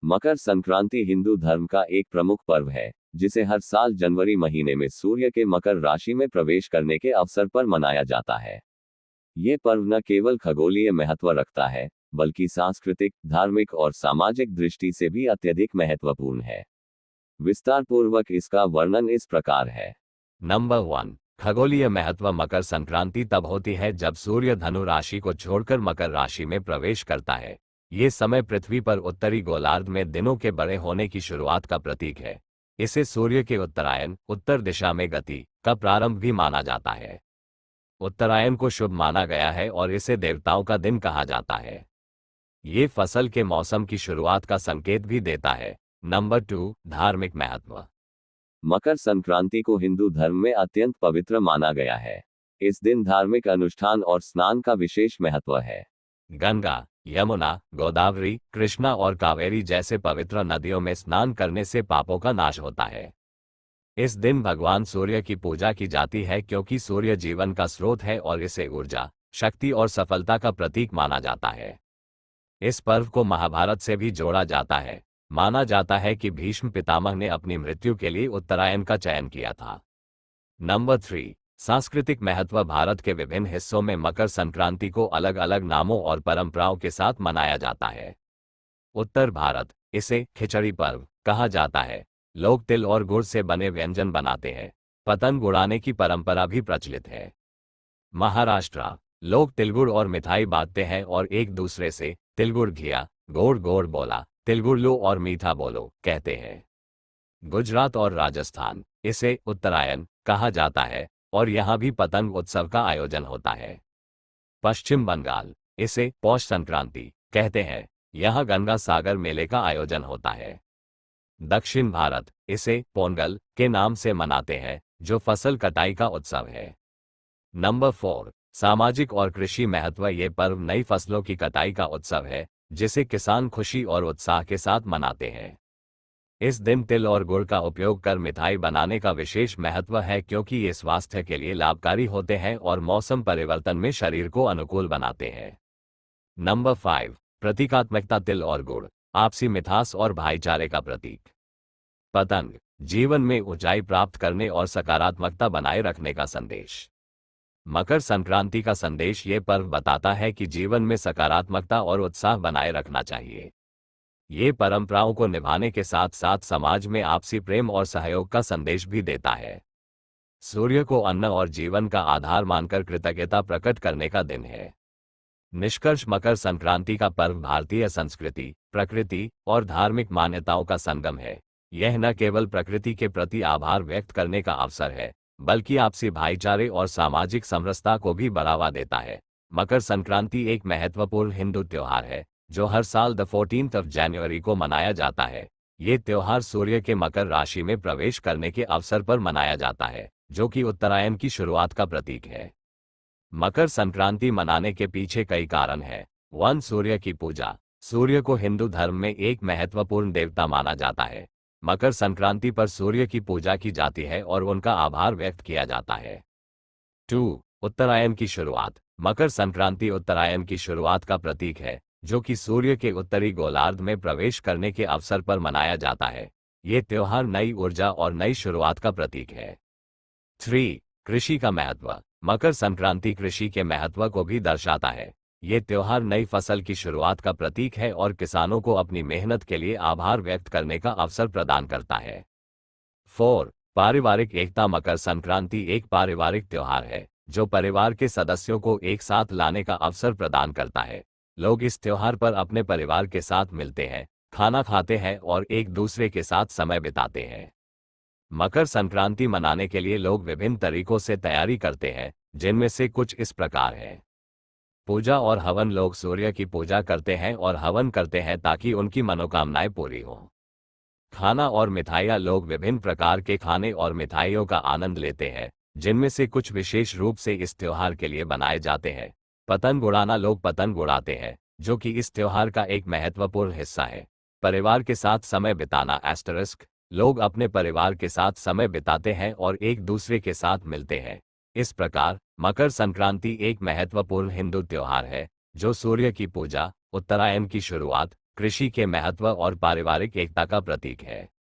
मकर संक्रांति हिंदू धर्म का एक प्रमुख पर्व है, जिसे हर साल जनवरी महीने में सूर्य के मकर राशि में प्रवेश करने के अवसर पर मनाया जाता है। ये पर्व न केवल खगोलीय महत्व रखता है, बल्कि सांस्कृतिक, धार्मिक और सामाजिक दृष्टि से भी अत्यधिक महत्वपूर्ण है। विस्तार पूर्वक इसका वर्णन इस प्रकार है। नंबर 1। खगोलीय महत्व। मकर संक्रांति तब होती है जब सूर्य धनु राशि को छोड़कर मकर राशि में प्रवेश करता है। ये समय पृथ्वी पर उत्तरी गोलार्ध में दिनों के बड़े होने की शुरुआत का प्रतीक है। इसे सूर्य के उत्तरायण, उत्तर दिशा में गति का प्रारंभ भी माना जाता है। उत्तरायण को शुभ माना गया है और इसे देवताओं का दिन कहा जाता है। ये फसल के मौसम की शुरुआत का संकेत भी देता है। नंबर 2। धार्मिक महत्व। मकर संक्रांति को हिंदू धर्म में अत्यंत पवित्र माना गया है। इस दिन धार्मिक अनुष्ठान और स्नान का विशेष महत्व है। गंगा, यमुना, गोदावरी, कृष्णा और कावेरी जैसे पवित्र नदियों में स्नान करने से पापों का नाश होता है। इस दिन भगवान सूर्य की पूजा की जाती है क्योंकि सूर्य जीवन का स्रोत है और इसे ऊर्जा, शक्ति और सफलता का प्रतीक माना जाता है। इस पर्व को महाभारत से भी जोड़ा जाता है। माना जाता है कि भीष्म पितामह ने अपनी मृत्यु के लिए उत्तरायण का चयन किया था। नंबर 3। सांस्कृतिक महत्व। भारत के विभिन्न हिस्सों में मकर संक्रांति को अलग अलग नामों और परंपराओं के साथ मनाया जाता है। उत्तर भारत इसे खिचड़ी पर्व कहा जाता है। लोग तिल और गुड़ से बने व्यंजन बनाते हैं। पतंग उड़ाने की परंपरा भी प्रचलित है। महाराष्ट्र लोग तिलगुड़ और मिठाई बांटते हैं और एक दूसरे से तिलगुड़ घिया, गोड़ गोड़ बोला, तिलगुड़ लो और मीठा बोलो कहते हैं। गुजरात और राजस्थान इसे उत्तरायण कहा जाता है और यहाँ भी पतंग उत्सव का आयोजन होता है। पश्चिम बंगाल इसे पौष संक्रांति कहते हैं। यहाँ गंगा सागर मेले का आयोजन होता है। दक्षिण भारत इसे पोंगल के नाम से मनाते हैं, जो फसल कटाई का उत्सव है। नंबर 4। सामाजिक और कृषि महत्व। ये पर्व नई फसलों की कटाई का उत्सव है, जिसे किसान खुशी और उत्साह के साथ मनाते हैं। इस दिन तिल और गुड़ का उपयोग कर मिठाई बनाने का विशेष महत्व है क्योंकि ये स्वास्थ्य के लिए लाभकारी होते हैं और मौसम परिवर्तन में शरीर को अनुकूल बनाते हैं। नंबर 5। प्रतीकात्मकता। तिल और गुड़ आपसी मिठास और भाईचारे का प्रतीक। पतंग जीवन में ऊंचाई प्राप्त करने और सकारात्मकता बनाए रखने का संदेश। मकर संक्रांति का संदेश ये पर्व बताता है कि जीवन में सकारात्मकता और उत्साह बनाए रखना चाहिए। ये परंपराओं को निभाने के साथ साथ समाज में आपसी प्रेम और सहयोग का संदेश भी देता है। सूर्य को अन्न और जीवन का आधार मानकर कृतज्ञता प्रकट करने का दिन है। निष्कर्ष। मकर संक्रांति का पर्व भारतीय संस्कृति, प्रकृति और धार्मिक मान्यताओं का संगम है। यह न केवल प्रकृति के प्रति आभार व्यक्त करने का अवसर है, बल्कि आपसी भाईचारे और सामाजिक समरसता को भी बढ़ावा देता है। मकर संक्रांति एक महत्वपूर्ण हिंदू त्योहार है, जो हर साल 14 जनवरी को मनाया जाता है। ये त्योहार सूर्य के मकर राशि में प्रवेश करने के अवसर पर मनाया जाता है, जो कि उत्तरायण की शुरुआत का प्रतीक है। मकर संक्रांति मनाने के पीछे कई कारण हैं। 1। सूर्य की पूजा। सूर्य को हिंदू धर्म में एक महत्वपूर्ण देवता माना जाता है। मकर संक्रांति पर सूर्य की पूजा की जाती है और उनका आभार व्यक्त किया जाता है। 2। उत्तरायण की शुरुआत। मकर संक्रांति उत्तरायण की शुरुआत का प्रतीक है, जो कि सूर्य के उत्तरी गोलार्ध में प्रवेश करने के अवसर पर मनाया जाता है। ये त्योहार नई ऊर्जा और नई शुरुआत का प्रतीक है। 3। कृषि का महत्व। मकर संक्रांति कृषि के महत्व को भी दर्शाता है। ये त्योहार नई फसल की शुरुआत का प्रतीक है और किसानों को अपनी मेहनत के लिए आभार व्यक्त करने का अवसर प्रदान करता है। 4। पारिवारिक एकता। मकर संक्रांति एक पारिवारिक त्योहार है, जो परिवार के सदस्यों को एक साथ लाने का अवसर प्रदान करता है। लोग इस त्योहार पर अपने परिवार के साथ मिलते हैं, खाना खाते हैं और एक दूसरे के साथ समय बिताते हैं। मकर संक्रांति मनाने के लिए लोग विभिन्न तरीकों से तैयारी करते हैं, जिनमें से कुछ इस प्रकार हैं। पूजा और हवन। लोग सूर्य की पूजा करते हैं और हवन करते हैं ताकि उनकी मनोकामनाएं पूरी हों। खाना और मिठाइयाँ। लोग विभिन्न प्रकार के खाने और मिठाइयों का आनंद लेते हैं, जिनमें से कुछ विशेष रूप से इस त्योहार के लिए बनाए जाते हैं। पतंग उड़ाना। लोग पतंग उड़ाते हैं, जो कि इस त्योहार का एक महत्वपूर्ण हिस्सा है। परिवार के साथ समय बिताना। *। लोग अपने परिवार के साथ समय बिताते हैं और एक दूसरे के साथ मिलते हैं। इस प्रकार मकर संक्रांति एक महत्वपूर्ण हिंदू त्योहार है, जो सूर्य की पूजा, उत्तरायण की शुरुआत, कृषि के महत्व और पारिवारिक एकता का प्रतीक है।